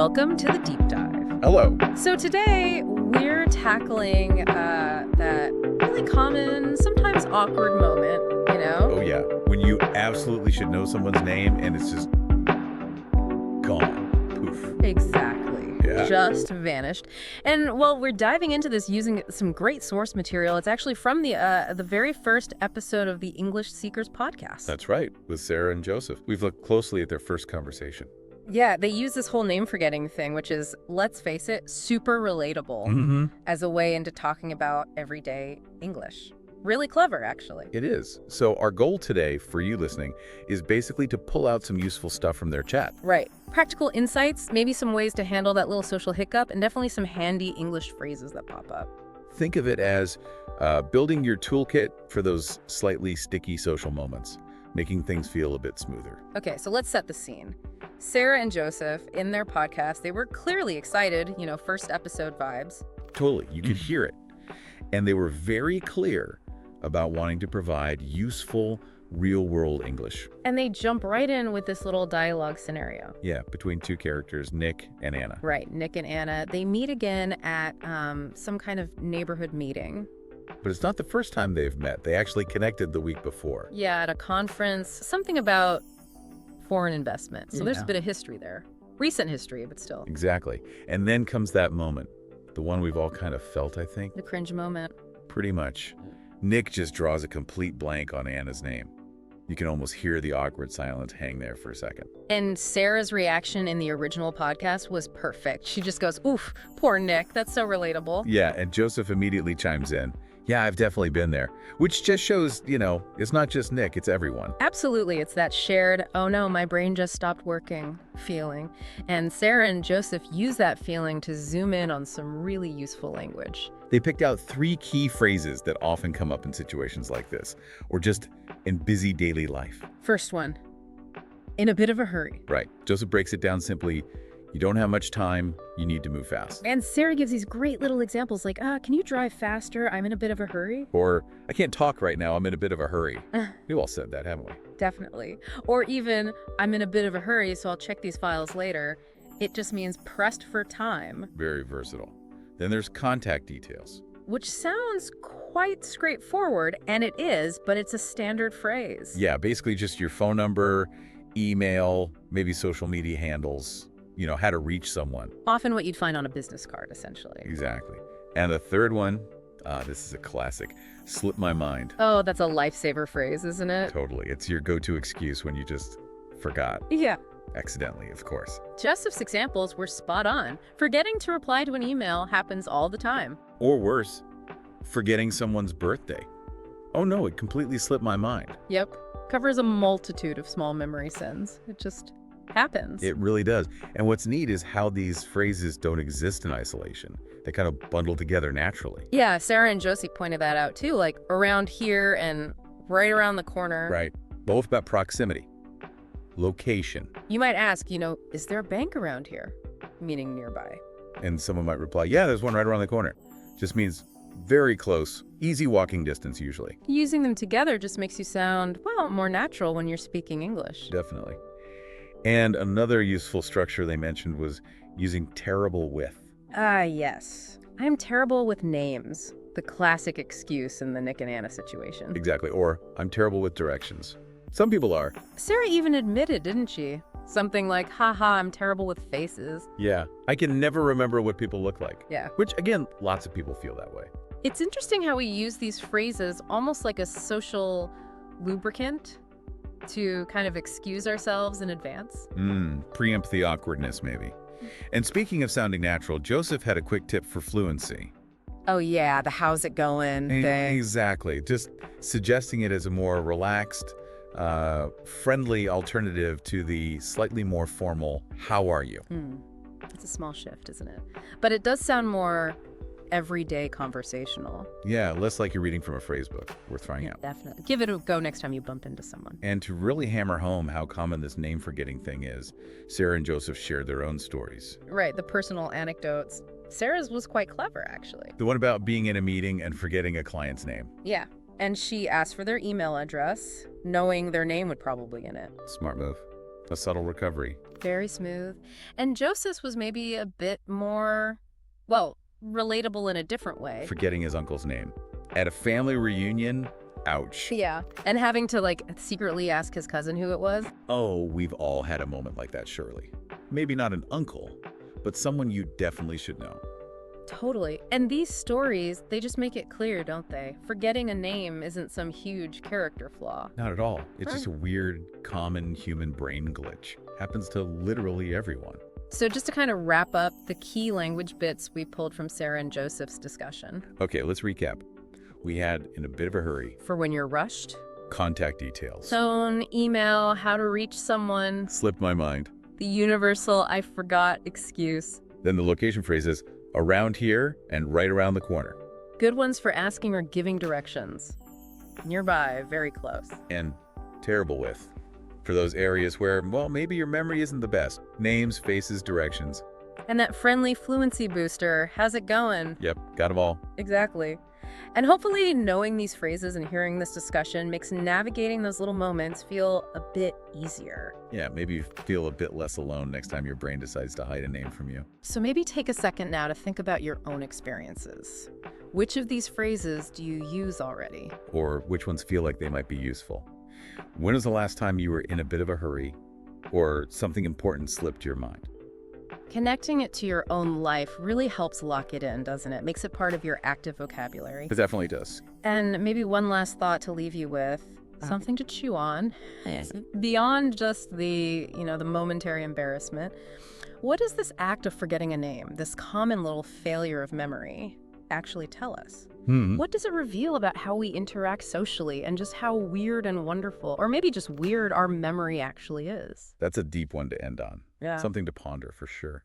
welcome to the Deep Dive. Hello. So today we're tackling that really common, sometimes awkward moment, Oh, yeah. When you absolutely should know someone's name and it's just gone. Poof. Exactly. Yeah. Just vanished. And well, we're diving into this using some great source material. It's actually from the very first episode of the English Seekers podcast. That's right, with Sarah and Joseph. We've looked closely at their first conversation. Yeah, they use this whole name forgetting thing, which is, let's face it, super relatable as a way into talking about everyday English. Really clever, actually. It is. So our goal today for you listening is basically to pull out some useful stuff from their chat. Right. Practical insights, maybe some ways to handle that little social hiccup, and definitely some handy English phrases that pop up. Think of it as building your toolkit for those slightly sticky social moments, making things feel a bit smoother. Okay, so let's set the scene. Sarah and Joseph, in their podcast, they were clearly excited, first episode vibes. Totally. You could hear it. And they were very clear about wanting to provide useful, real-world English. And they jump right in with this little dialogue scenario. Yeah, between two characters, Nick and Anna. Right, Nick and Anna. They meet again at some kind of neighborhood meeting. But it's not the first time they've met. They actually connected the week before. Yeah, at a conference, something about foreign investment. So there's a bit of history there. Recent history, but still. Exactly. And then comes that moment, the one we've all kind of felt, I think. The cringe moment. Pretty much. Nick just draws a complete blank on Anna's name. You can almost hear the awkward silence hang there for a second. And Sarah's reaction in the original podcast was perfect. She just goes, oof, poor Nick. That's so relatable. Yeah, and Joseph immediately chimes in. Yeah, I've definitely been there. Which just shows, it's not just Nick, it's everyone. Absolutely. It's that shared, oh no, my brain just stopped working feeling. And Sarah and Joseph use that feeling to zoom in on some really useful language. They picked out 3 key phrases that often come up in situations like this, or just in busy daily life. First one, in a bit of a hurry. Right. Joseph breaks it down simply. You don't have much time, you need to move fast. And Sarah gives these great little examples like, can you drive faster? I'm in a bit of a hurry. Or, I can't talk right now, I'm in a bit of a hurry. We've all said that, haven't we? Definitely. Or even, I'm in a bit of a hurry, so I'll check these files later. It just means pressed for time. Very versatile. Then there's contact details. Which sounds quite straightforward, and it is, but it's a standard phrase. Yeah, basically just your phone number, email, maybe social media handles. How to reach someone. Often what you'd find on a business card, essentially. Exactly. And the third one, this is a classic, slip my mind. Oh, that's a lifesaver phrase, isn't it? Totally. It's your go-to excuse when you just forgot. Yeah. Accidentally, of course. Joseph's examples were spot on. Forgetting to reply to an email happens all the time. Or worse, forgetting someone's birthday. Oh no, it completely slipped my mind. Yep. Covers a multitude of small memory sins. It just happens. It really does. And what's neat is how these phrases don't exist in isolation. They kind of bundle together naturally. Yeah, Sarah and Josie pointed that out too, like around here and right around the corner. Right. Both about proximity, location. You might ask, is there a bank around here? Meaning nearby. And someone might reply, yeah, there's one right around the corner. Just means very close, easy walking distance usually. Using them together just makes you sound, well, more natural when you're speaking English. Definitely. And another useful structure they mentioned was using terrible with. Yes. I'm terrible with names. The classic excuse in the Nick and Anna situation. Exactly. Or, I'm terrible with directions. Some people are. Sarah even admitted, didn't she? Something like, haha, I'm terrible with faces. Yeah. I can never remember what people look like. Yeah. Which, again, lots of people feel that way. It's interesting how we use these phrases almost like a social lubricant to kind of excuse ourselves in advance. Preempt the awkwardness, maybe. And speaking of sounding natural, Joseph had a quick tip for fluency. Oh yeah, the how's it going thing. Exactly. Just suggesting it as a more relaxed, friendly alternative to the slightly more formal, how are you? It's a small shift, isn't it? But it does sound more everyday conversational. Yeah, less like you're reading from a phrase book. Worth trying out. Definitely. Give it a go next time you bump into someone. And to really hammer home how common this name forgetting thing is, Sarah and Joseph shared their own stories. Right, the personal anecdotes. Sarah's was quite clever, actually. The one about being in a meeting and forgetting a client's name. Yeah, and she asked for their email address, knowing their name would probably be in it. Smart move. A subtle recovery. Very smooth. And Joseph's was maybe a bit more, well, relatable in a different way. Forgetting his uncle's name. At a family reunion, ouch. Yeah. And having to, like, secretly ask his cousin who it was. Oh, we've all had a moment like that, surely. Maybe not an uncle, but someone you definitely should know. Totally. And these stories, they just make it clear, don't they? Forgetting a name isn't some huge character flaw. Not at all. It's just a weird, common human brain glitch. Happens to literally everyone. So just to kind of wrap up the key language bits we pulled from Sarah and Joseph's discussion. Okay, let's recap. We had, in a bit of a hurry, For when you're rushed, contact details. tone, email, how to reach someone, Slipped my mind. the universal I forgot excuse. Then the location phrases, around here and right around the corner. Good ones for asking or giving directions. Nearby, very close. And terrible with. For those areas where, well, maybe your memory isn't the best. Names, faces, directions. And that friendly fluency booster, how's it going? Yep, got 'em all. Exactly. And hopefully knowing these phrases and hearing this discussion makes navigating those little moments feel a bit easier. Yeah, maybe you feel a bit less alone next time your brain decides to hide a name from you. So maybe take a second now to think about your own experiences. Which of these phrases do you use already? Or which ones feel like they might be useful. When was the last time you were in a bit of a hurry or something important slipped your mind? Connecting it to your own life really helps lock it in, doesn't it? Makes it part of your active vocabulary. It definitely does. And maybe one last thought to leave you with, something to chew on. Beyond just the momentary embarrassment, what does this act of forgetting a name, this common little failure of memory, actually tell us? What does it reveal about how we interact socially and just how weird and wonderful, or maybe just weird, our memory actually is? That's a deep one to end on. Yeah. Something to ponder for sure.